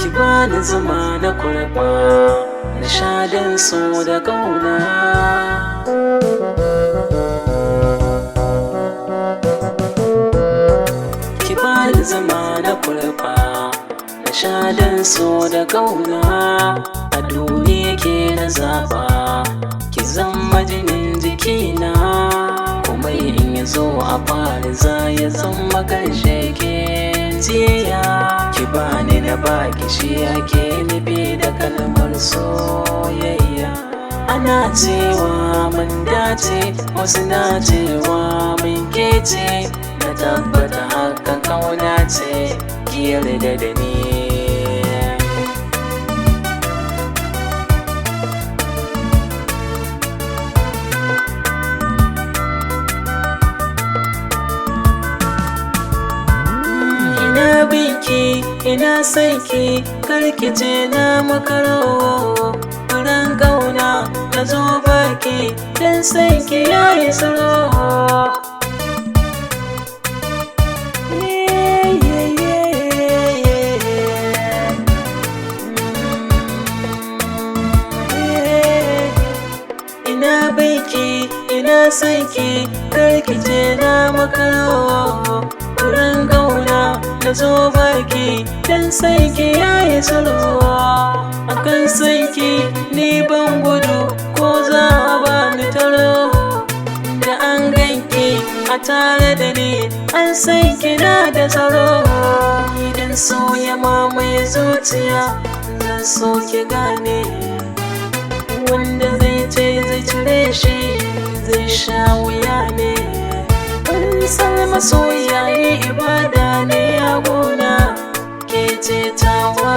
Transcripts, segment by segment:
ki bani zuma na kurba na sha dan so da ƙauna. Ki bani zuma na kurba na sha dan so da ƙauna. A duniya ke na zaɓa ki zama jinin jikina, kuma in ya zo a fari za ya zama ƙarshe ke jiya. Ki bani na baki shi ake nufi da kalmar soyayya. Ana cewa mun dace, wasu na cewa mun kece, na tabbata hakan kauna ce, ki yarda da ni. Ina binki, ina sanki, karki ce na makaro. Furen ƙauna na zo baki, dan sanki yayi tsaro. Ina binki, ina sanki, karki ce na makaro. Furen ƙauna na zo baki, dan sanki yayi tsaro. Akan sanki ni ban gudu, ko za a bani taro. Da an ganki a tare da ni, an sanki na da tsaro. Idan so ya mamaye zuciya, zan so ki gane. Wanda zai ce zai cire shi, zai sha wuya ne. San masoya yi ibada ne a gona, ke ce tawa.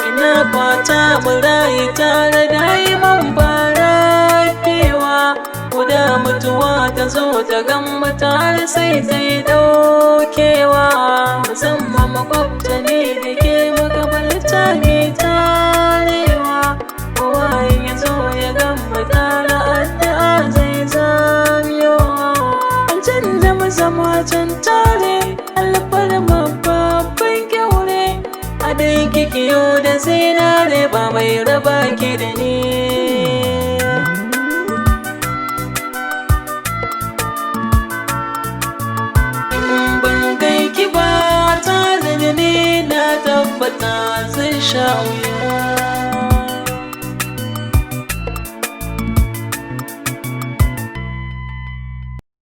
Ina fata mu rayu tare da man bara fewa. Guda mutuwa ta zo ta gama tare sai ta yi ɗaukewa. Musamman makwabta ne da ke makabarta ne tarewa. Kowa ya zo ya gama tare addu'a zai zamiyowa. An canza mu zama can tare, alfarma babban kyaure. A dai kikiyo da zinare ba mai raba ki da ni. In ban kai ki ba, ta da ni na tabbata zai sha wuya.